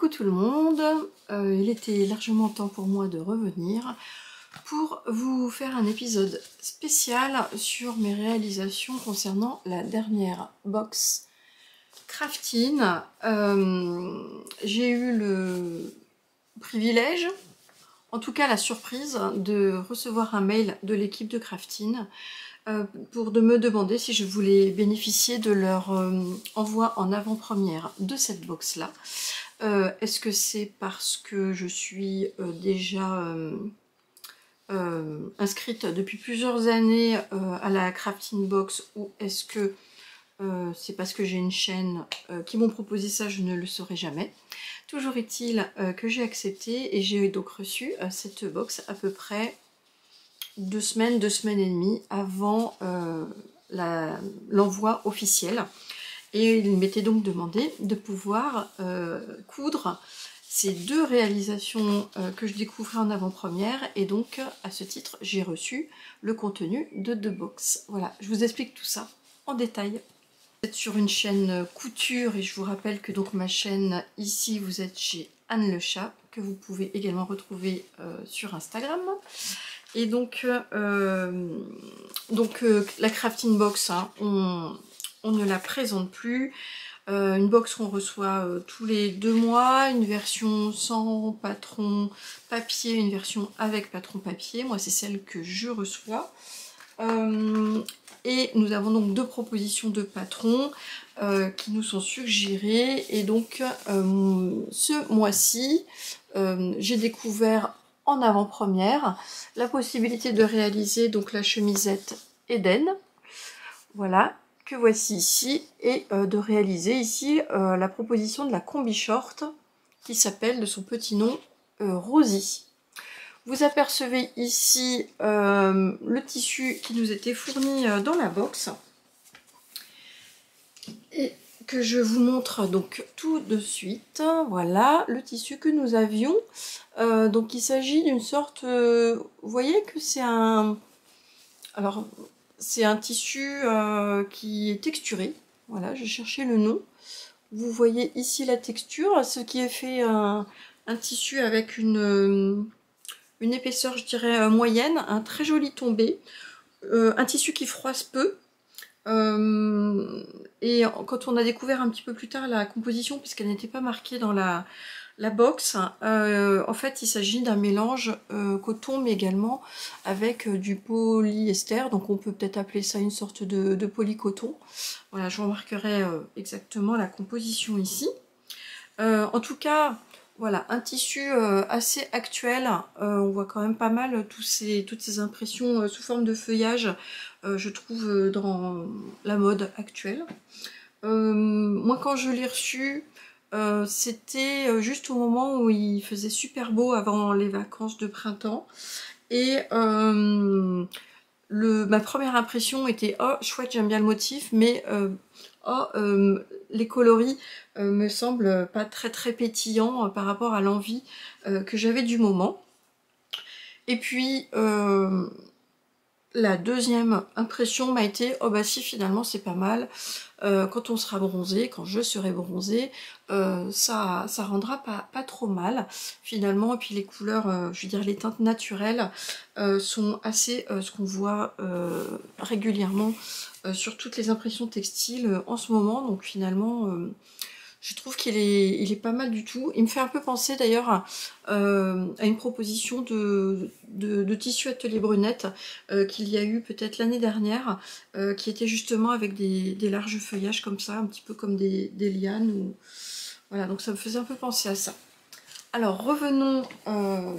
Coucou tout le monde, il était largement temps pour moi de revenir pour vous faire un épisode spécial sur mes réalisations concernant la dernière box Craftine. J'ai eu le privilège, en tout cas la surprise, de recevoir un mail de l'équipe de Craftine pour me demander si je voulais bénéficier de leur envoi en avant-première de cette box-là. Est-ce que c'est parce que je suis déjà inscrite depuis plusieurs années à la Crafting Box, ou est-ce que c'est parce que j'ai une chaîne qui m'ont proposé ça, je ne le saurai jamais. Toujours est-il que j'ai accepté et j'ai donc reçu cette box à peu près 2 semaines et demie avant l'envoi officiel. Et il m'était donc demandé de pouvoir coudre ces deux réalisations que je découvrais en avant-première. Et donc, à ce titre, j'ai reçu le contenu de 2 box. Voilà, je vous explique tout ça en détail. Vous êtes sur une chaîne couture et je vous rappelle que donc ma chaîne, ici, vous êtes chez Anne Le Chat, que vous pouvez également retrouver sur Instagram. Et donc, la Crafting Box, hein, on ne la présente plus. Une box qu'on reçoit tous les 2 mois, une version sans patron papier, une version avec patron papier. Moi, c'est celle que je reçois. Et nous avons donc 2 propositions de patrons qui nous sont suggérées. Et donc, ce mois-ci, j'ai découvert en avant-première la possibilité de réaliser donc la chemisette Eden. Voilà, que voici ici, et de réaliser ici la proposition de la combi short qui s'appelle de son petit nom Rosie. Vous apercevez ici le tissu qui nous était fourni dans la box et que je vous montre donc tout de suite. Voilà le tissu que nous avions. Donc il s'agit d'une sorte, vous voyez que c'est un... Alors, c'est un tissu qui est texturé. Voilà, j'ai cherché le nom. Vous voyez ici la texture, ce qui est fait un tissu avec une épaisseur, je dirais, moyenne, un très joli tombé. Un tissu qui froisse peu. Et quand on a découvert un petit peu plus tard la composition, puisqu'elle n'était pas marquée dans la box, en fait il s'agit d'un mélange coton mais également avec du polyester, donc on peut peut-être appeler ça une sorte de polycoton. Voilà, je remarquerai exactement la composition ici. En tout cas, voilà, un tissu assez actuel. On voit quand même pas mal toutes ces impressions sous forme de feuillage, je trouve, dans la mode actuelle. Moi, quand je l'ai reçu, c'était juste au moment où il faisait super beau avant les vacances de printemps. Et ma première impression était « Oh, chouette, j'aime bien le motif, mais les coloris me semblent pas très pétillants par rapport à l'envie que j'avais du moment. » Et puis, la deuxième impression m'a été « Oh bah si, finalement c'est pas mal, quand on sera bronzé, quand je serai bronzée, ça rendra pas trop mal finalement. » Et puis les couleurs, je veux dire les teintes naturelles sont assez ce qu'on voit régulièrement sur toutes les impressions textiles en ce moment. Donc finalement, je trouve qu'il est pas mal du tout. Il me fait un peu penser d'ailleurs à une proposition de tissu atelier brunette qu'il y a eu peut-être l'année dernière, qui était justement avec des larges feuillages comme ça, un petit peu comme des lianes. Ou... Voilà, donc ça me faisait un peu penser à ça. Alors revenons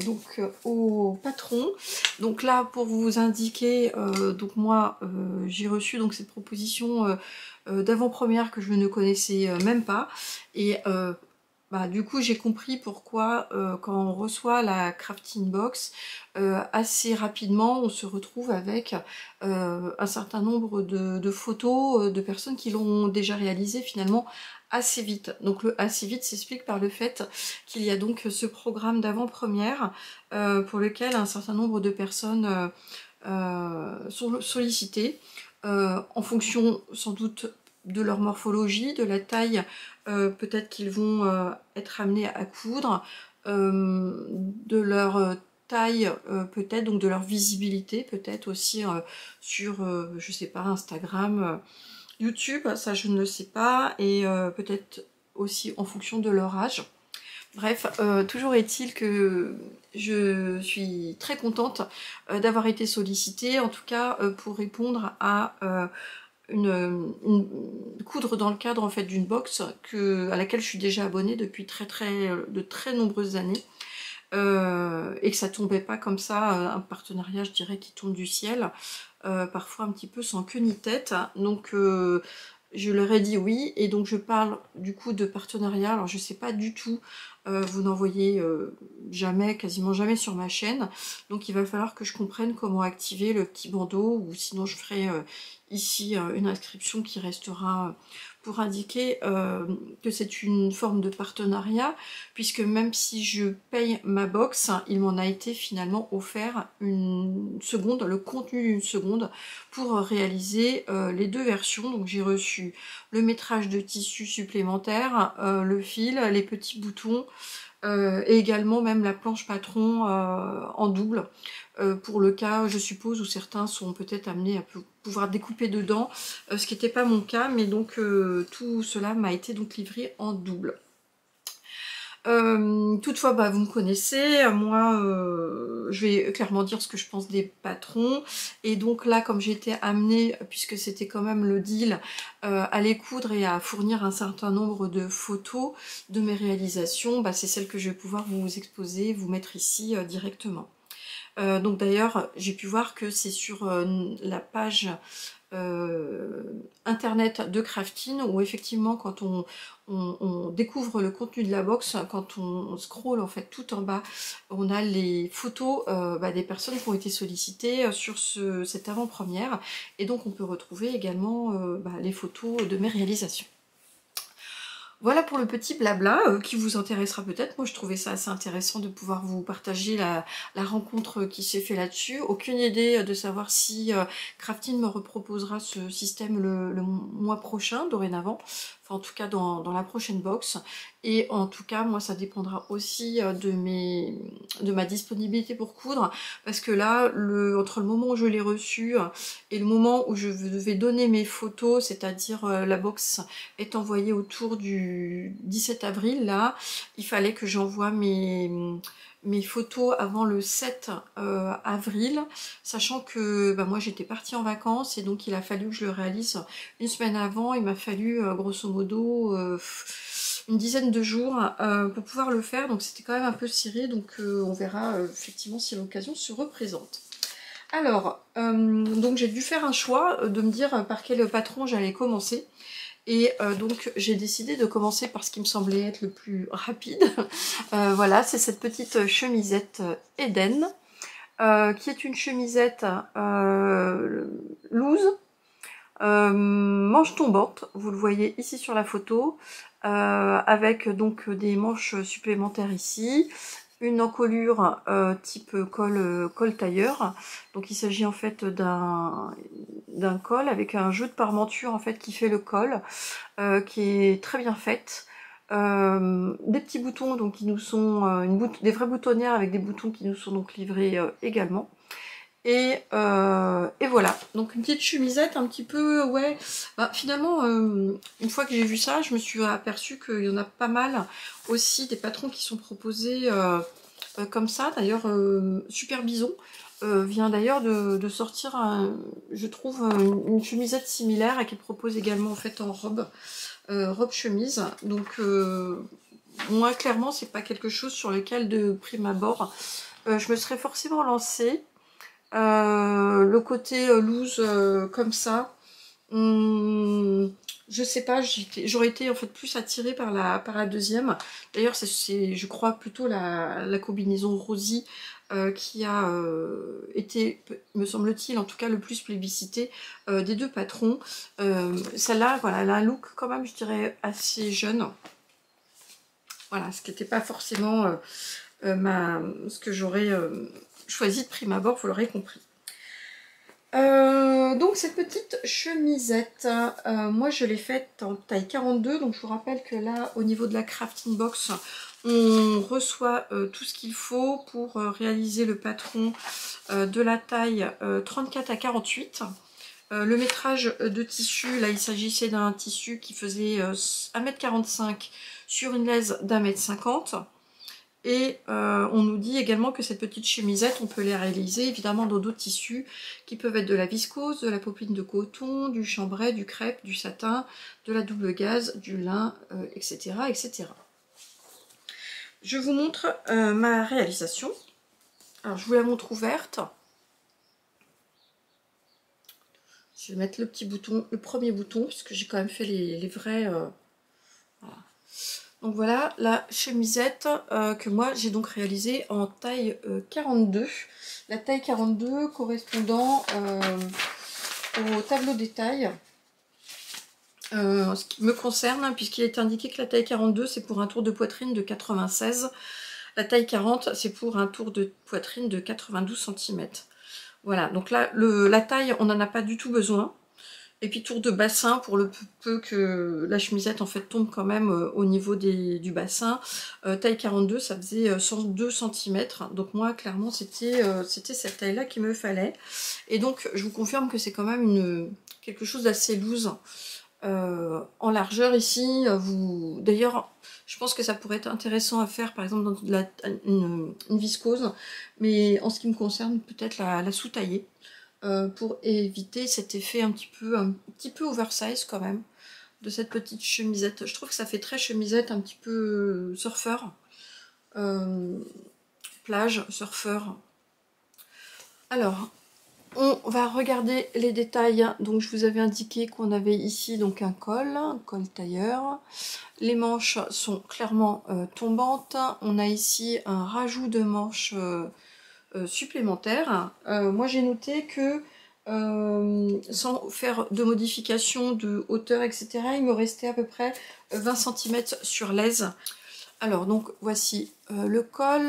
donc au patron. Donc là, pour vous indiquer, donc moi j'ai reçu donc cette proposition d'avant-première que je ne connaissais même pas. Et du coup j'ai compris pourquoi quand on reçoit la Crafting Box, assez rapidement on se retrouve avec un certain nombre de photos de personnes qui l'ont déjà réalisé finalement assez vite. Donc le assez vite s'explique par le fait qu'il y a donc ce programme d'avant-première pour lequel un certain nombre de personnes sont sollicitées en fonction sans doute de leur morphologie, de la taille peut-être qu'ils vont être amenés à coudre, de leur taille peut-être, donc de leur visibilité peut-être aussi sur, je sais pas, Instagram, YouTube, ça je ne le sais pas, et peut-être aussi en fonction de leur âge. Bref, toujours est-il que je suis très contente d'avoir été sollicitée, en tout cas pour répondre à coudre dans le cadre en fait d'une box à laquelle je suis déjà abonnée depuis de très nombreuses années. Et que ça tombait pas comme ça, un partenariat je dirais qui tombe du ciel, parfois un petit peu sans queue ni tête. Donc je leur ai dit oui, et donc je parle du coup de partenariat. Alors je sais pas du tout, vous n'en voyez jamais, quasiment jamais sur ma chaîne, donc il va falloir que je comprenne comment activer le petit bandeau, ou sinon je ferai ici une inscription qui restera pour indiquer que c'est une forme de partenariat, puisque même si je paye ma box, il m'en a été finalement offert une seconde, le contenu d'une seconde, pour réaliser les deux versions. Donc j'ai reçu le métrage de tissu supplémentaire, le fil, les petits boutons, et également même la planche patron en double, pour le cas, je suppose, où certains sont peut-être amenés à pouvoir découper dedans, ce qui n'était pas mon cas, mais donc tout cela m'a été donc livré en double. Toutefois, bah, vous me connaissez, moi je vais clairement dire ce que je pense des patrons, et donc là comme j'ai été amenée, puisque c'était quand même le deal, à les coudre et à fournir un certain nombre de photos de mes réalisations, bah, c'est celle que je vais pouvoir vous exposer, vous mettre ici directement. Donc d'ailleurs j'ai pu voir que c'est sur la page internet de Craftin, où effectivement quand on découvre le contenu de la box, quand on scrolle en fait tout en bas, on a les photos bah, des personnes qui ont été sollicitées sur cette avant-première, et donc on peut retrouver également bah, les photos de mes réalisations. Voilà pour le petit blabla qui vous intéressera peut-être. Moi je trouvais ça assez intéressant de pouvoir vous partager la rencontre qui s'est fait là-dessus. Aucune idée de savoir si Craftin me reproposera ce système le mois prochain, dorénavant. Enfin en tout cas dans la prochaine box. Et en tout cas moi ça dépendra aussi de ma disponibilité pour coudre. Parce que là, entre le moment où je l'ai reçu et le moment où je devais donner mes photos, c'est-à-dire la box est envoyée autour du 17 avril, là, il fallait que j'envoie mes photos avant le 7 avril, sachant que bah, moi j'étais partie en vacances, et donc il a fallu que je le réalise une semaine avant. Il m'a fallu grosso modo une dizaine de jours pour pouvoir le faire, donc c'était quand même un peu serré, donc on verra effectivement si l'occasion se représente. Alors, donc j'ai dû faire un choix de me dire par quel patron j'allais commencer. Et donc j'ai décidé de commencer par ce qui me semblait être le plus rapide. Voilà, c'est cette petite chemisette Eden, qui est une chemisette loose, manche tombante, vous le voyez ici sur la photo, avec donc des manches supplémentaires ici, une encolure type col tailleur. Donc il s'agit en fait d'un col avec un jeu de parmenture en fait qui fait le col, qui est très bien faite. Des petits boutons donc qui nous sont des vraies boutonnières avec des boutons qui nous sont donc livrés également. Et voilà, donc une petite chemisette un petit peu, ouais, bah, finalement, une fois que j'ai vu ça, je me suis aperçue qu'il y en a pas mal aussi des patrons qui sont proposés comme ça. D'ailleurs, Super Bison vient d'ailleurs de sortir, je trouve, une chemisette similaire, et qu'elle propose également en fait en robe chemise. Donc moi, clairement, c'est pas quelque chose sur lequel de prime abord je me serais forcément lancée. Le côté loose comme ça, je sais pas, j'aurais été en fait plus attirée par la deuxième. D'ailleurs c'est je crois plutôt la combinaison Rosy qui a été, me semble-t-il en tout cas, le plus plébiscité des deux patrons. Celle-là, voilà, elle a un look quand même, je dirais, assez jeune. Voilà, ce qui n'était pas forcément ce que j'aurais choisi de prime abord, vous l'aurez compris. Donc cette petite chemisette, moi je l'ai faite en taille 42, donc je vous rappelle que là au niveau de la crafting box, on reçoit tout ce qu'il faut pour réaliser le patron de la taille 34 à 48. Le métrage de tissu, là il s'agissait d'un tissu qui faisait 1,45 m sur une laise d'1,50 m. Et on nous dit également que cette petite chemisette, on peut les réaliser évidemment dans d'autres tissus qui peuvent être de la viscose, de la popeline de coton, du chambray, du crêpe, du satin, de la double gaze, du lin, etc., etc. Je vous montre ma réalisation. Alors je vous la montre ouverte. Je vais mettre le petit bouton, le premier bouton, puisque j'ai quand même fait les vrais... voilà. Donc voilà la chemisette que moi j'ai donc réalisée en taille 42. La taille 42 correspondant au tableau des tailles. Ce qui me concerne, hein, puisqu'il est indiqué que la taille 42 c'est pour un tour de poitrine de 96. La taille 40 c'est pour un tour de poitrine de 92 cm. Voilà, donc là la taille on n'en a pas du tout besoin. Et puis tour de bassin, pour le peu que la chemisette en fait tombe quand même au niveau du bassin. Taille 42, ça faisait 102 cm. Donc moi clairement c'était cette taille là qu'il me fallait. Et donc je vous confirme que c'est quand même quelque chose d'assez loose. En largeur ici, d'ailleurs je pense que ça pourrait être intéressant à faire par exemple dans une viscose. Mais en ce qui me concerne, peut-être la sous-tailler. Pour éviter cet effet un petit peu oversize quand même de cette petite chemisette. Je trouve que ça fait très chemisette, un petit peu surfeur, plage, surfeur. Alors, on va regarder les détails. Donc je vous avais indiqué qu'on avait ici donc un col tailleur. Les manches sont clairement tombantes. On a ici un rajout de manches supplémentaires. Moi j'ai noté que sans faire de modification de hauteur etc, il me restait à peu près 20 cm sur l'aise. Alors donc voici le col,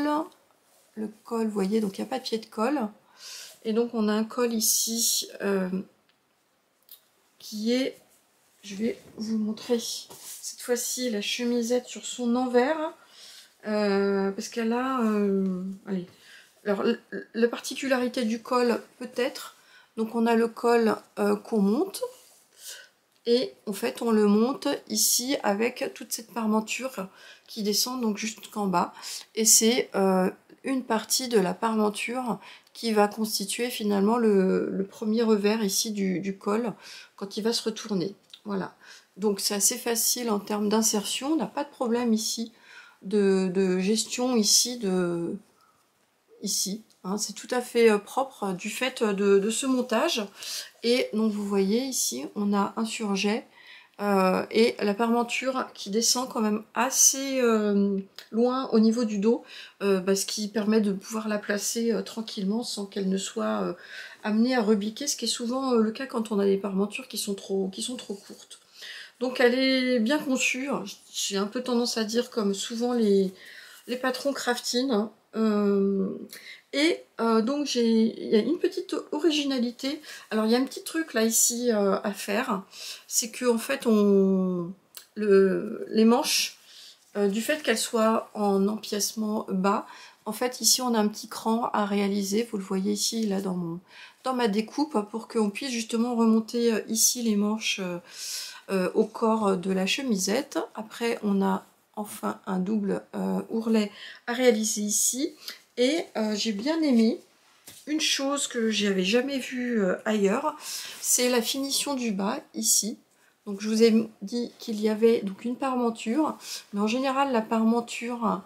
vous voyez, donc il n'y a pas de pied de colle, et donc on a un col ici qui est, je vais vous montrer cette fois-ci la chemisette sur son envers, parce qu'elle a allez. Alors, la particularité du col, peut-être, donc on a le col qu'on monte, et en fait on le monte ici avec toute cette parmenture qui descend donc jusqu'en bas, et c'est une partie de la parmenture qui va constituer finalement le premier revers ici du col quand il va se retourner. Voilà, donc c'est assez facile en termes d'insertion, on n'a pas de problème ici de gestion ici hein, c'est tout à fait propre du fait de ce montage. Et donc vous voyez ici on a un surjet et la parmenture qui descend quand même assez loin au niveau du dos, ce qui permet de pouvoir la placer tranquillement sans qu'elle ne soit amenée à rebiquer, ce qui est souvent le cas quand on a des parmentures qui sont trop courtes. Donc elle est bien conçue, j'ai un peu tendance à dire comme souvent les patrons crafting, hein. Donc il y a une petite originalité. Alors il y a un petit truc là ici à faire, c'est que en fait les manches, du fait qu'elles soient en empiècement bas, en fait ici on a un petit cran à réaliser, vous le voyez ici là dans ma découpe, pour qu'on puisse justement remonter ici les manches au corps de la chemisette. Après on a enfin un double ourlet à réaliser ici, et j'ai bien aimé une chose que j'avais jamais vue ailleurs, c'est la finition du bas ici. Donc je vous ai dit qu'il y avait donc une parmenture, mais en général la parmenture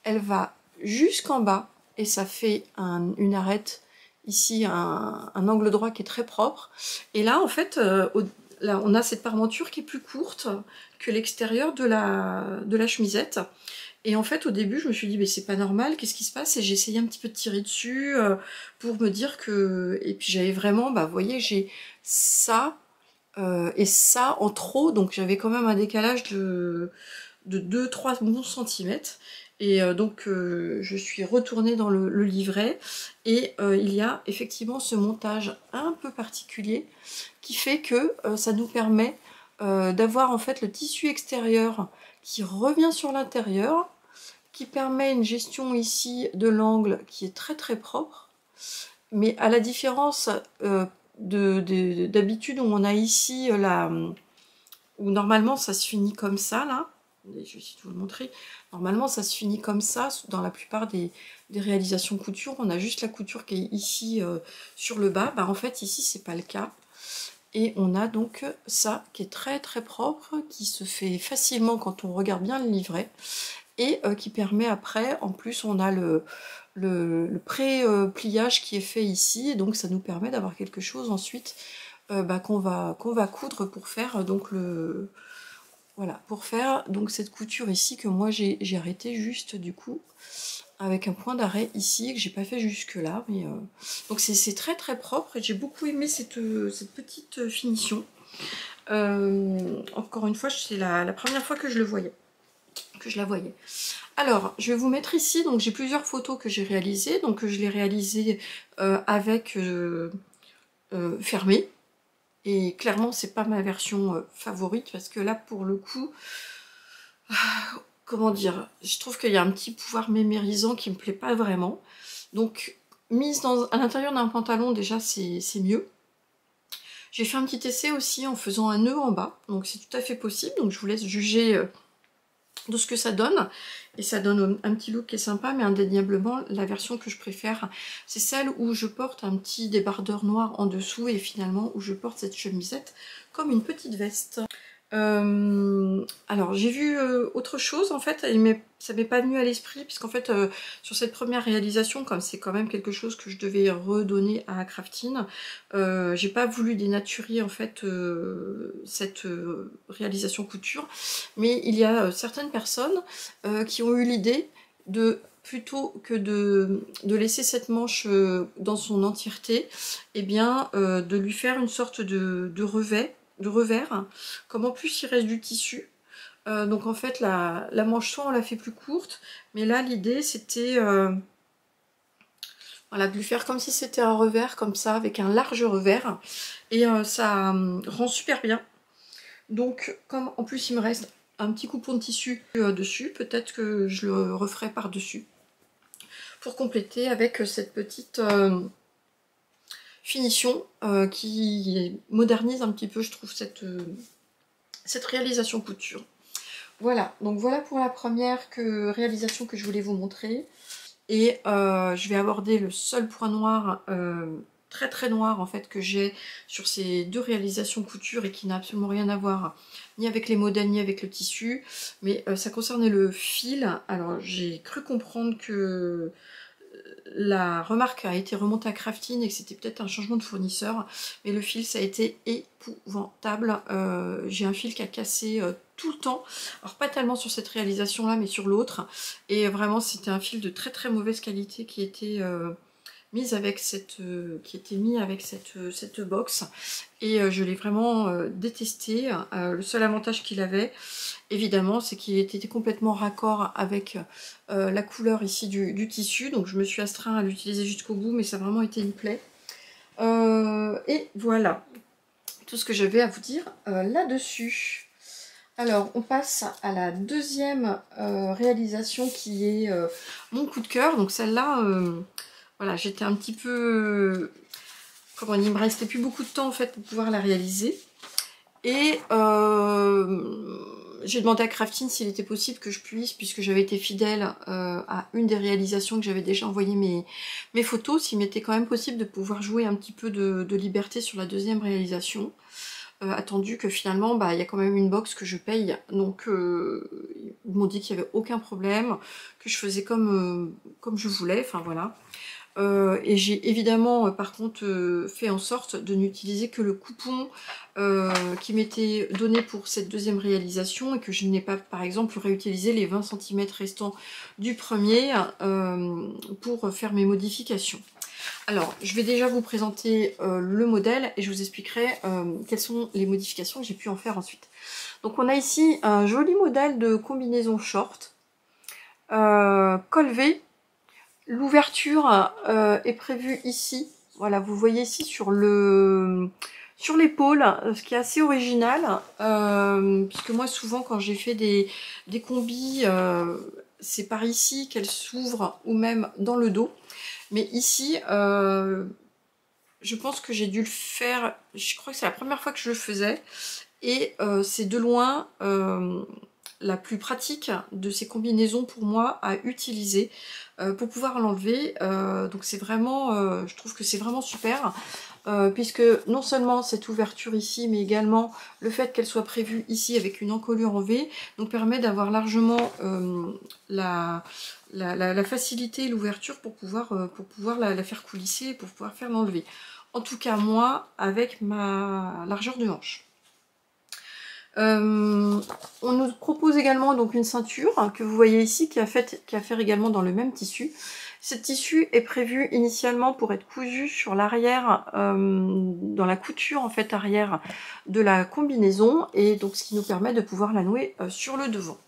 elle va jusqu'en bas et ça fait une arête ici, un angle droit qui est très propre. Et là en fait là on a cette parmenture qui est plus courte que l'extérieur de la chemisette. Et en fait au début je me suis dit mais c'est pas normal, qu'est-ce qui se passe, et j'ai essayé un petit peu de tirer dessus pour me dire que, et puis j'avais vraiment, vous voyez, j'ai ça et ça en trop, donc j'avais quand même un décalage de 2-3 bons centimètres. Et donc je suis retournée dans le livret et il y a effectivement ce montage un peu particulier qui fait que ça nous permet d'avoir en fait le tissu extérieur qui revient sur l'intérieur, qui permet une gestion ici de l'angle qui est très très propre, mais à la différence d'habitude où on a ici où normalement ça se finit comme ça là, je vais essayer de vous le montrer, normalement ça se finit comme ça dans la plupart des réalisations couture, on a juste la couture qui est ici sur le bas, bah en fait ici c'est pas le cas. Et on a donc ça qui est très très propre, qui se fait facilement quand on regarde bien le livret, et qui permet après, en plus on a le pré-pliage qui est fait ici, et donc ça nous permet d'avoir quelque chose ensuite qu'on va coudre pour faire donc voilà, pour faire donc cette couture ici que moi j'ai arrêté juste du coup avec un point d'arrêt ici que j'ai pas fait jusque là, mais donc c'est très très propre et j'ai beaucoup aimé cette petite finition. Encore une fois, c'est la première fois que je la voyais. Alors, je vais vous mettre ici, donc j'ai plusieurs photos que j'ai réalisées, donc je les réalisées avec fermé, et clairement c'est pas ma version favorite, parce que là pour le coup, comment dire, je trouve qu'il y a un petit pouvoir mémérisant qui me plaît pas vraiment. Donc mise à l'intérieur d'un pantalon, déjà c'est mieux. J'ai fait un petit essai aussi en faisant un nœud en bas, donc c'est tout à fait possible, donc je vous laisse juger de ce que ça donne. Et ça donne un petit look qui est sympa, mais indéniablement la version que je préfère, c'est celle où je porte un petit débardeur noir en dessous et finalement où je porte cette chemisette comme une petite veste. Alors j'ai vu autre chose en fait, ça m'est pas venu à l'esprit puisqu'en fait sur cette première réalisation, comme c'est quand même quelque chose que je devais redonner à Craftine, j'ai pas voulu dénaturer en fait cette réalisation couture, mais il y a certaines personnes qui ont eu l'idée de, plutôt que de laisser cette manche dans son entièreté, et bien de lui faire une sorte de revers, comme en plus il reste du tissu. Donc en fait la manche, soit on la fait plus courte, mais là l'idée c'était voilà, de lui faire comme si c'était un revers, comme ça, avec un large revers, et ça rend super bien. Donc comme en plus il me reste un petit coupon de tissu dessus, peut-être que je le referai par dessus pour compléter avec cette petite finition qui modernise un petit peu, je trouve, cette réalisation couture. Voilà, donc voilà pour la première réalisation que je voulais vous montrer. Et je vais aborder le seul point noir, très très noir en fait, que j'ai sur ces deux réalisations couture et qui n'a absolument rien à voir ni avec les modèles ni avec le tissu. Mais ça concernait le fil. Alors j'ai cru comprendre que la remarque a été remontée à Craftine et que c'était peut-être un changement de fournisseur, mais le fil, ça a été épouvantable. J'ai un fil qui a cassé tout le temps, alors pas tellement sur cette réalisation là mais sur l'autre, et vraiment c'était un fil de très très mauvaise qualité qui était mis avec cette box, et je l'ai vraiment détesté. Le seul avantage qu'il avait évidemment c'est qu'il était complètement raccord avec la couleur ici du tissu, donc je me suis astreint à l'utiliser jusqu'au bout, mais ça a vraiment été une plaie. Et voilà tout ce que j'avais à vous dire là-dessus. Alors on passe à la deuxième réalisation qui est mon coup de cœur. Donc celle-là, voilà, j'étais un petit peu... comment dire, il me restait plus beaucoup de temps en fait pour pouvoir la réaliser. Et j'ai demandé à Craftine s'il était possible que je puisse, puisque j'avais été fidèle à une des réalisations que j'avais déjà envoyé mes photos, s'il m'était quand même possible de pouvoir jouer un petit peu de liberté sur la deuxième réalisation. Attendu que finalement bah, y a quand même une box que je paye, donc ils m'ont dit qu'il n'y avait aucun problème, que je faisais comme je voulais, enfin voilà. Et j'ai évidemment par contre fait en sorte de n'utiliser que le coupon qui m'était donné pour cette deuxième réalisation, et que je n'ai pas par exemple réutilisé les 20 cm restants du premier pour faire mes modifications. Alors, je vais déjà vous présenter le modèle et je vous expliquerai quelles sont les modifications que j'ai pu en faire ensuite. Donc on a ici un joli modèle de combinaison short. col V. L'ouverture est prévue ici. Voilà, vous voyez ici sur l'épaule, ce qui est assez original, puisque moi souvent quand j'ai fait des combis, c'est par ici qu'elle s'ouvre, ou même dans le dos. Mais ici, je pense que j'ai dû le faire, je crois que c'est la première fois que je le faisais, et c'est de loin la plus pratique de ces combinaisons pour moi à utiliser pour pouvoir l'enlever. Donc c'est vraiment, je trouve que c'est vraiment super, puisque non seulement cette ouverture ici, mais également le fait qu'elle soit prévue ici avec une encolure en V, nous permet d'avoir largement la facilité et l'ouverture pour pouvoir la faire coulisser, pour pouvoir faire l'enlever. En tout cas moi, avec ma largeur de hanche. On nous propose également donc une ceinture que vous voyez ici qui a faire également dans le même tissu. Ce tissu est prévu initialement pour être cousu sur l'arrière, dans la couture en fait arrière de la combinaison, et donc ce qui nous permet de pouvoir la nouer sur le devant.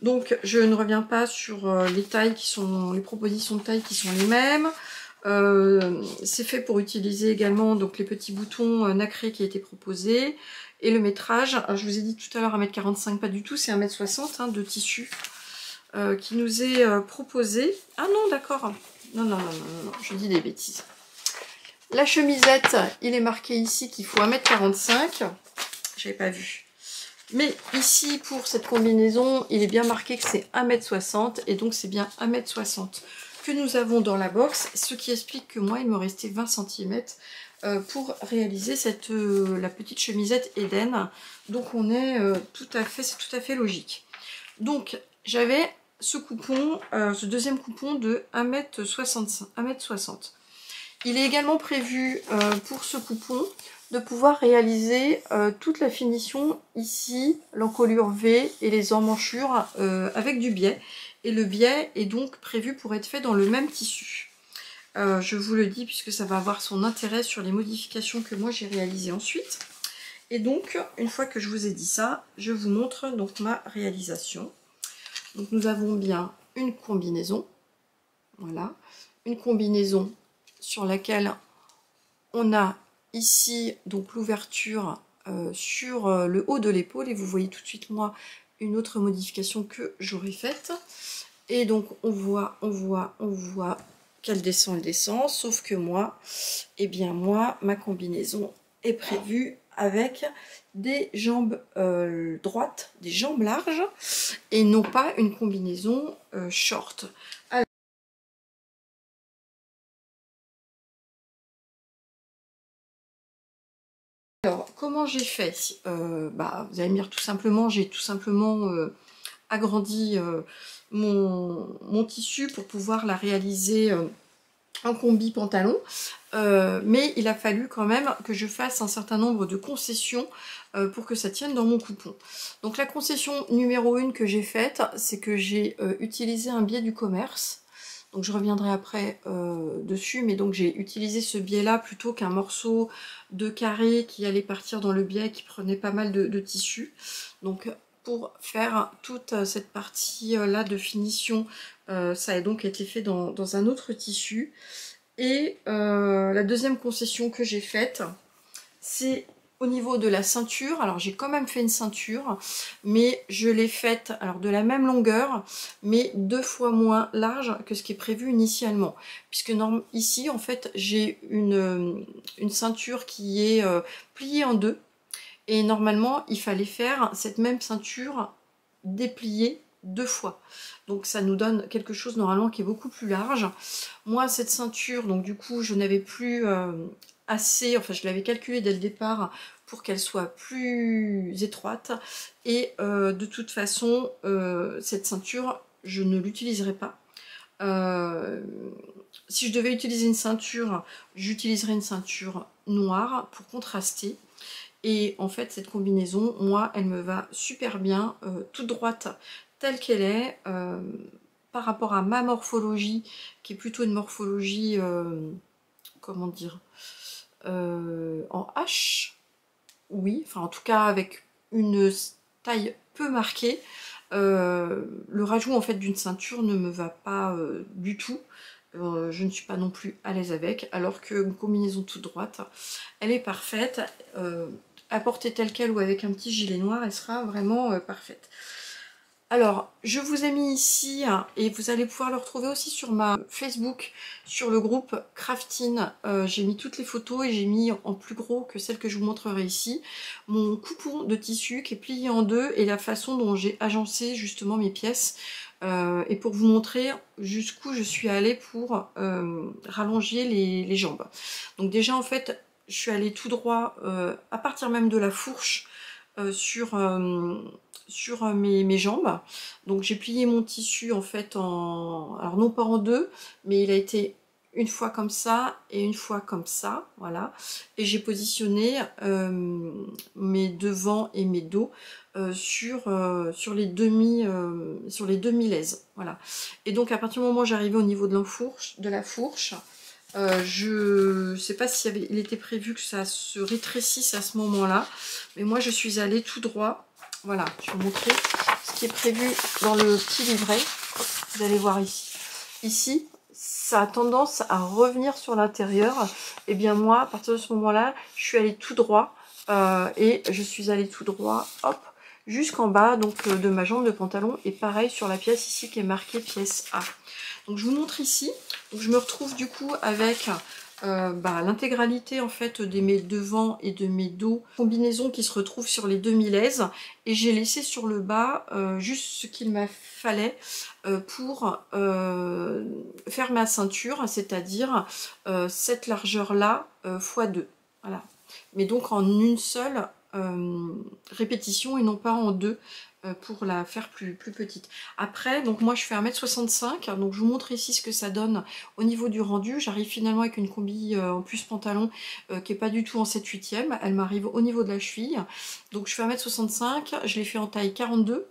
Donc je ne reviens pas sur les tailles les propositions de taille qui sont les mêmes. C'est fait pour utiliser également donc les petits boutons nacrés qui étaient proposés. Et le métrage, je vous ai dit tout à l'heure 1m45, pas du tout, c'est 1m60 hein, de tissu qui nous est proposé. Ah non, d'accord. Non, je dis des bêtises. La chemisette, il est marqué ici qu'il faut 1m45. J'avais pas vu. Mais ici, pour cette combinaison, il est bien marqué que c'est 1m60. Et donc, c'est bien 1m60 que nous avons dans la box. Ce qui explique que moi, il me restait 20 cm pour réaliser la petite chemisette Eden. Donc, on est c'est tout à fait logique. Donc, j'avais ce coupon, ce deuxième coupon de 1m60. Il est également prévu pour ce coupon de pouvoir réaliser toute la finition ici, l'encolure V et les emmanchures avec du biais. Et le biais est donc prévu pour être fait dans le même tissu. Je vous le dis puisque ça va avoir son intérêt sur les modifications que moi j'ai réalisées ensuite. Et donc, une fois que je vous ai dit ça, je vous montre donc ma réalisation. Donc nous avons bien une combinaison, voilà, une combinaison sur laquelle on a ici donc l'ouverture sur le haut de l'épaule, et vous voyez tout de suite moi une autre modification que j'aurais faite. Et donc on voit qu'elle descend, elle descend, sauf que moi, eh bien moi, ma combinaison est prévue avec des jambes droites, des jambes larges, et non pas une combinaison short. Alors, comment j'ai fait? Vous allez me dire tout simplement, j'ai tout simplement agrandi mon tissu pour pouvoir la réaliser en combi pantalon. Mais il a fallu quand même que je fasse un certain nombre de concessions pour que ça tienne dans mon coupon. Donc la concession numéro 1 que j'ai faite, c'est que j'ai utilisé un biais du commerce. Donc je reviendrai après dessus, mais donc j'ai utilisé ce biais-là plutôt qu'un morceau de carré qui allait partir dans le biais, qui prenait pas mal de tissu. Donc pour faire toute cette partie-là de finition, ça a donc été fait dans un autre tissu. Et la deuxième concession que j'ai faite, c'est au niveau de la ceinture. Alors j'ai quand même fait une ceinture, mais je l'ai faite alors de la même longueur, mais 2 fois moins large que ce qui est prévu initialement. Puisque ici, en fait, j'ai une ceinture qui est pliée en deux. Et normalement, il fallait faire cette même ceinture dépliée 2 fois. Donc ça nous donne quelque chose normalement qui est beaucoup plus large. Moi, cette ceinture, donc du coup, je n'avais plus assez, enfin je l'avais calculée dès le départ pour qu'elle soit plus étroite. Et de toute façon, cette ceinture, je ne l'utiliserai pas. Si je devais utiliser une ceinture, j'utiliserais une ceinture noire pour contraster. Et en fait, cette combinaison, moi, elle me va super bien, toute droite, telle qu'elle est, par rapport à ma morphologie, qui est plutôt une morphologie, comment dire, en H, oui, enfin en tout cas avec une taille peu marquée. Le rajout en fait d'une ceinture ne me va pas du tout. Je ne suis pas non plus à l'aise avec, alors qu'une combinaison toute droite, elle est parfaite. À porter telle quelle ou avec un petit gilet noir, elle sera vraiment parfaite. Alors, je vous ai mis ici, hein, et vous allez pouvoir le retrouver aussi sur ma Facebook, sur le groupe Crafting. J'ai mis toutes les photos et j'ai mis en plus gros que celle que je vous montrerai ici, mon coupon de tissu qui est plié en deux et la façon dont j'ai agencé justement mes pièces. Et pour vous montrer jusqu'où je suis allée pour rallonger les jambes. Donc déjà en fait, je suis allée tout droit à partir même de la fourche sur mes jambes. Donc j'ai plié mon tissu en fait alors non pas en deux, mais il a été une fois comme ça et une fois comme ça, voilà. Et j'ai positionné mes devants et mes dos sur les demi-laises, voilà. Et donc à partir du moment où j'arrivais au niveau de la fourche, je sais pas s'il il était prévu que ça se rétrécisse à ce moment-là, mais moi je suis allée tout droit. Voilà, je vais vous montrer ce qui est prévu dans le petit livret. Vous allez voir ici. Ici, ça a tendance à revenir sur l'intérieur. Et bien moi, à partir de ce moment-là, je suis allée tout droit. Et je suis allée tout droit, hop, jusqu'en bas donc de ma jambe de pantalon. Et pareil sur la pièce ici qui est marquée pièce A. Donc je vous montre ici. Donc, je me retrouve du coup avec l'intégralité en fait de mes devants et de mes dos, combinaison qui se retrouve sur les demi-laises, et j'ai laissé sur le bas juste ce qu'il m'a fallait pour faire ma ceinture, c'est-à-dire cette largeur là x2, voilà, mais donc en une seule répétition et non pas en deux, pour la faire plus petite. Après, donc moi je fais 1m65, donc je vous montre ici ce que ça donne au niveau du rendu. J'arrive finalement avec une combi en plus pantalon qui est pas du tout en 7/8e, elle m'arrive au niveau de la cheville. Donc je fais 1m65, je l'ai fait en taille 42.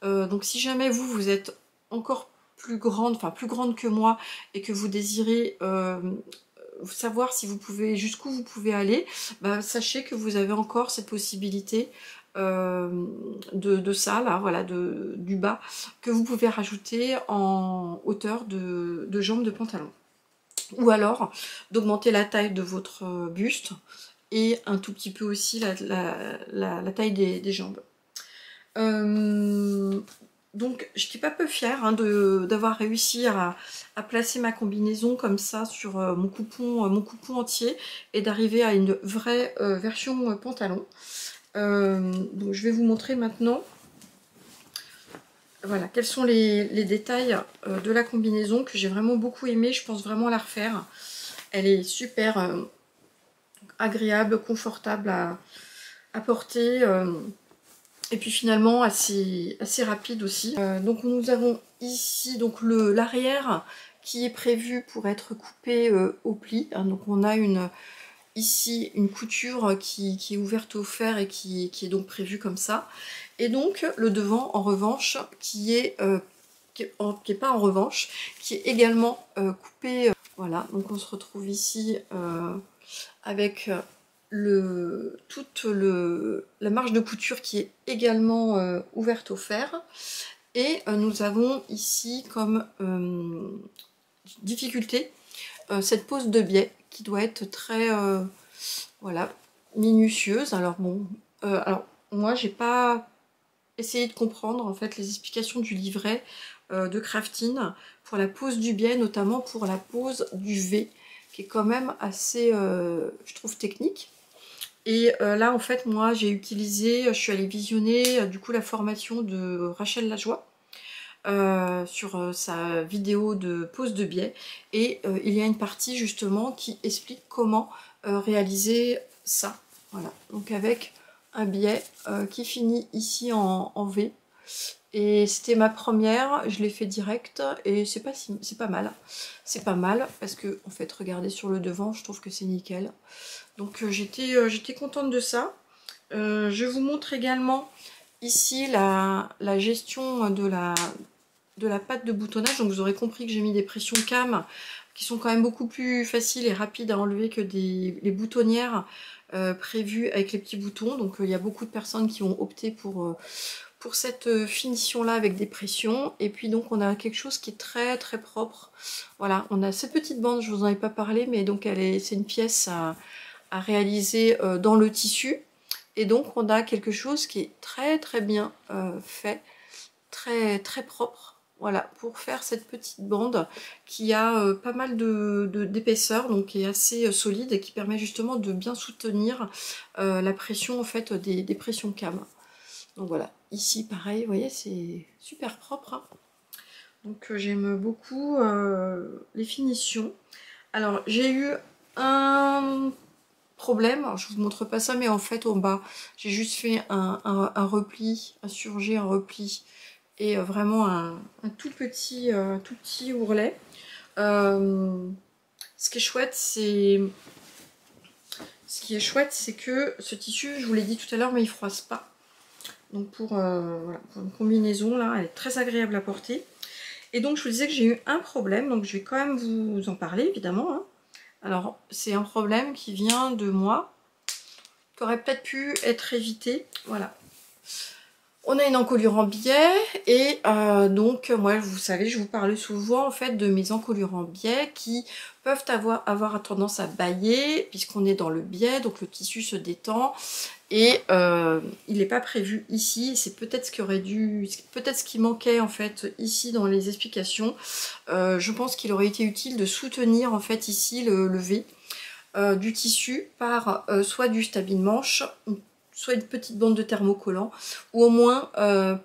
Donc si jamais vous êtes encore plus grande, enfin plus grande que moi, et que vous désirez savoir si vous pouvez, jusqu'où vous pouvez aller, sachez que vous avez encore cette possibilité de ça là, voilà, du bas, que vous pouvez rajouter en hauteur de jambes de pantalon, ou alors d'augmenter la taille de votre buste et un tout petit peu aussi la taille des jambes. Donc j'étais pas peu fière hein, d'avoir réussi à placer ma combinaison comme ça sur mon coupon entier, et d'arriver à une vraie version pantalon. Donc je vais vous montrer maintenant, voilà, quels sont les détails de la combinaison que j'ai vraiment beaucoup aimé. Je pense vraiment la refaire. Elle est super agréable, confortable à porter, et puis finalement assez rapide aussi. Donc nous avons ici donc l'arrière qui est prévu pour être coupé au pli, hein. Donc on a ici une couture qui est ouverte au fer et qui est donc prévue comme ça. Et donc le devant en revanche qui est pas en revanche, qui est également coupé. Voilà, donc on se retrouve ici avec toute la marge de couture qui est également ouverte au fer. Et nous avons ici comme difficulté cette pose de biais qui doit être très voilà, minutieuse. Alors bon, alors moi j'ai pas essayé de comprendre en fait les explications du livret de Crafting pour la pose du biais, notamment pour la pose du V, qui est quand même assez je trouve technique. Et là en fait moi j'ai utilisé, je suis allée visionner du coup la formation de Rachel Lajoie sur sa vidéo de pose de biais, et il y a une partie justement qui explique comment réaliser ça. Voilà, donc avec un biais qui finit ici en V, et c'était ma première, je l'ai fait direct et c'est pas mal. C'est pas mal parce que en fait regardez sur le devant, je trouve que c'est nickel. Donc j'étais contente de ça. Je vous montre également ici la gestion de la pâte de boutonnage. Donc vous aurez compris que j'ai mis des pressions cam qui sont quand même beaucoup plus faciles et rapides à enlever que les boutonnières prévues avec les petits boutons. Donc il y a beaucoup de personnes qui ont opté pour cette finition là avec des pressions. Et puis donc on a quelque chose qui est très très propre. Voilà, on a cette petite bande, je vous en ai pas parlé, mais donc c'est une pièce à réaliser dans le tissu. Et donc on a quelque chose qui est très très bien fait, très très propre. Voilà, pour faire cette petite bande qui a pas mal d'épaisseur, donc qui est assez solide et qui permet justement de bien soutenir la pression en fait des pressions cam. Donc voilà, ici pareil, vous voyez, c'est super propre. Hein. Donc j'aime beaucoup les finitions. Alors j'ai eu un problème, alors, je vous montre pas ça, mais en fait en bas, j'ai juste fait un repli, un surjet, un repli, et vraiment un tout petit ourlet. Ce qui est chouette, c'est que ce tissu, je vous l'ai dit tout à l'heure, mais il froisse pas. Donc voilà, pour une combinaison là, elle est très agréable à porter. Et donc je vous disais que j'ai eu un problème, donc je vais quand même vous en parler évidemment. Hein. Alors c'est un problème qui vient de moi, qui aurait peut-être pu être évité. Voilà. On a une encolure en biais et donc moi vous savez je vous parle souvent en fait de mes encolures en biais qui peuvent avoir tendance à bâiller puisqu'on est dans le biais, donc le tissu se détend et il n'est pas prévu ici. C'est peut-être ce qui aurait dû, peut-être ce qui manquait en fait ici dans les explications. Je pense qu'il aurait été utile de soutenir en fait ici le V du tissu par soit du stabile manche, soit une petite bande de thermocollant, ou au moins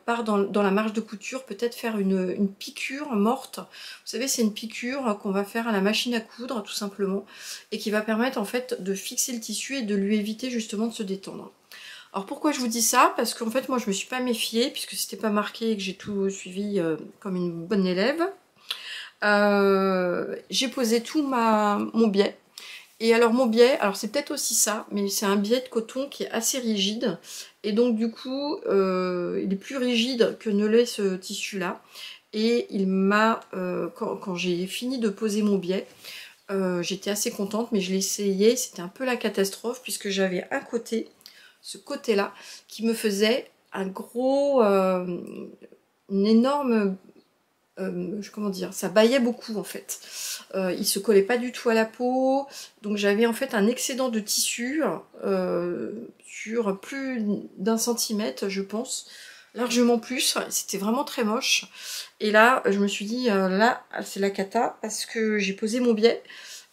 par dans la marge de couture, peut-être faire une piqûre morte. Vous savez, c'est une piqûre qu'on va faire à la machine à coudre, tout simplement, et qui va permettre en fait de fixer le tissu et de lui éviter justement de se détendre. Alors pourquoi je vous dis ça? Parce qu'en fait moi je me suis pas méfiée, puisque c'était pas marqué et que j'ai tout suivi comme une bonne élève. J'ai posé tout mon biais. Et alors mon biais, alors c'est peut-être aussi ça, mais c'est un biais de coton qui est assez rigide. Et donc du coup, il est plus rigide que ne l'est ce tissu-là. Et il m'a, quand j'ai fini de poser mon biais, j'étais assez contente, mais je l'ai essayé, c'était un peu la catastrophe, puisque j'avais un côté, ce côté-là, qui me faisait un gros, une énorme comment dire, ça bâillait beaucoup en fait. Il se collait pas du tout à la peau, donc j'avais en fait un excédent de tissu sur plus d'un centimètre, je pense, largement plus. C'était vraiment très moche. Et là, je me suis dit, là, c'est la cata parce que j'ai posé mon biais.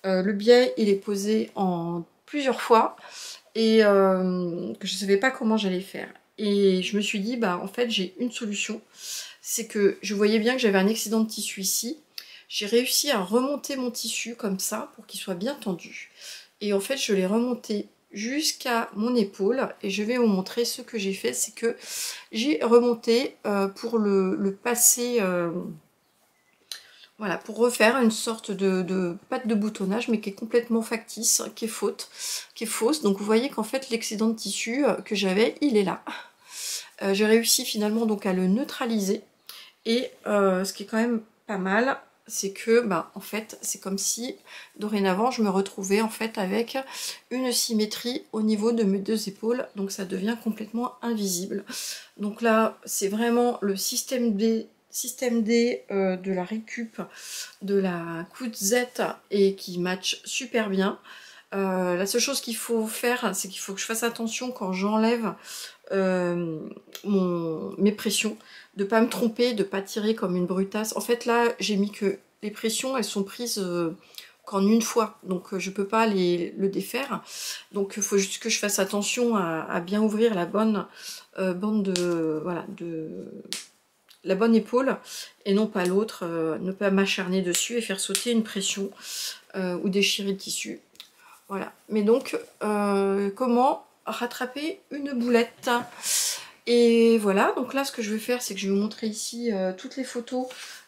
Le biais, il est posé en plusieurs fois et je savais pas comment j'allais faire. Et je me suis dit, bah en fait, j'ai une solution. C'est que je voyais bien que j'avais un excédent de tissu ici. J'ai réussi à remonter mon tissu comme ça pour qu'il soit bien tendu. Et en fait, je l'ai remonté jusqu'à mon épaule et je vais vous montrer ce que j'ai fait. C'est que j'ai remonté pour le passer, voilà, pour refaire une sorte de patte de boutonnage, mais qui est complètement factice, qui est fausse. Donc vous voyez qu'en fait, l'excédent de tissu que j'avais, il est là. J'ai réussi finalement donc à le neutraliser. Et ce qui est quand même pas mal, c'est que, bah, en fait, c'est comme si, dorénavant, je me retrouvais en fait avec une symétrie au niveau de mes deux épaules, donc ça devient complètement invisible. Donc là, c'est vraiment le système D de la récup de la Coude Z et qui match super bien. La seule chose qu'il faut faire, c'est qu'il faut que je fasse attention quand j'enlève mes pressions, de pas me tromper, de pas tirer comme une brutasse. En fait là j'ai mis que les pressions elles sont prises qu'en une fois, donc je peux pas le défaire. Donc il faut juste que je fasse attention à bien ouvrir la bonne bande de voilà de la bonne épaule et non pas l'autre, ne pas m'acharner dessus et faire sauter une pression ou déchirer le tissu. Voilà. Mais donc comment rattraper une boulette? Et voilà, donc là ce que je vais faire, c'est que je vais vous montrer ici toutes les photos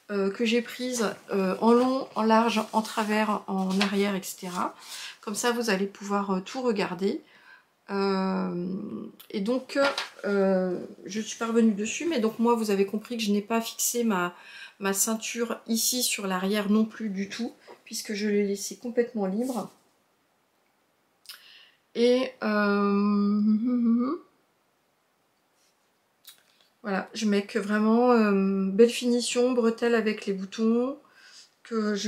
que j'ai prises en long, en large, en travers, en arrière, etc. Comme ça, vous allez pouvoir tout regarder. Et donc, je suis pas revenue dessus, mais donc moi, vous avez compris que je n'ai pas fixé ma ceinture ici sur l'arrière non plus du tout, puisque je l'ai laissée complètement libre. Et Voilà, je mets que vraiment belle finition, bretelle avec les boutons,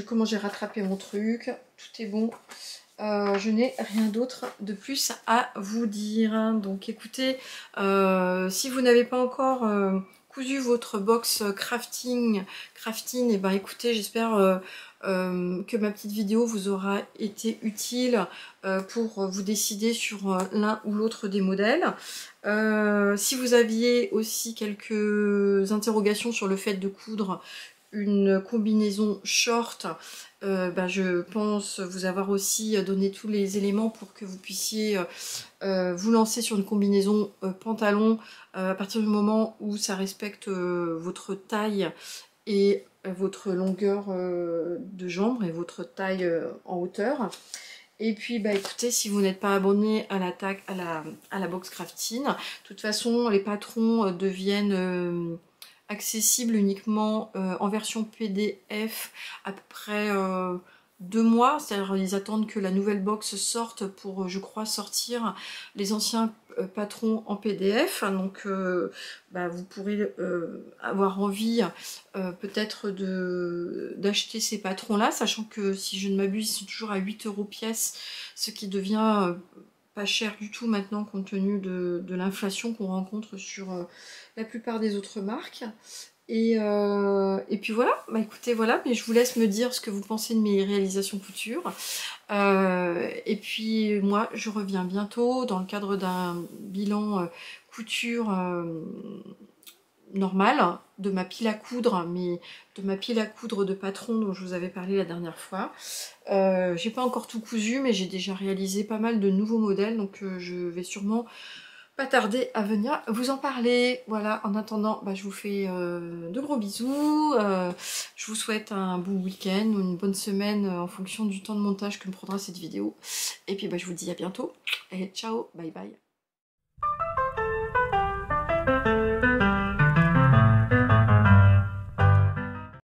comment j'ai rattrapé mon truc, tout est bon. Je n'ai rien d'autre de plus à vous dire. Donc écoutez, si vous n'avez pas encore cousu votre box crafting, et ben écoutez, j'espère que ma petite vidéo vous aura été utile pour vous décider sur l'un ou l'autre des modèles. Si vous aviez aussi quelques interrogations sur le fait de coudre une combinaison short, bah, je pense vous avoir aussi donné tous les éléments pour que vous puissiez vous lancer sur une combinaison pantalon à partir du moment où ça respecte votre taille et votre longueur de jambe et votre taille en hauteur. Et puis bah écoutez, si vous n'êtes pas abonné à la box crafting, de toute façon les patrons deviennent accessibles uniquement en version PDF à peu près 2 mois, c'est-à-dire ils attendent que la nouvelle box sorte pour, je crois, sortir les anciens patrons en PDF. Donc bah, vous pourrez avoir envie peut-être d'acheter ces patrons là, sachant que si je ne m'abuse ils sont toujours à 8 € pièce, ce qui devient pas cher du tout maintenant compte tenu de l'inflation qu'on rencontre sur la plupart des autres marques. Et puis voilà, bah écoutez, voilà, mais je vous laisse me dire ce que vous pensez de mes réalisations couture. Et puis moi, je reviens bientôt dans le cadre d'un bilan couture normal, de ma pile à coudre, mais de ma pile à coudre de patron dont je vous avais parlé la dernière fois. J'ai pas encore tout cousu, mais j'ai déjà réalisé pas mal de nouveaux modèles, donc je vais sûrement pas tarder à venir vous en parler. Voilà, en attendant, bah, je vous fais de gros bisous. Je vous souhaite un bon week-end ou une bonne semaine en fonction du temps de montage que me prendra cette vidéo. Et puis bah, je vous dis à bientôt et ciao, bye bye.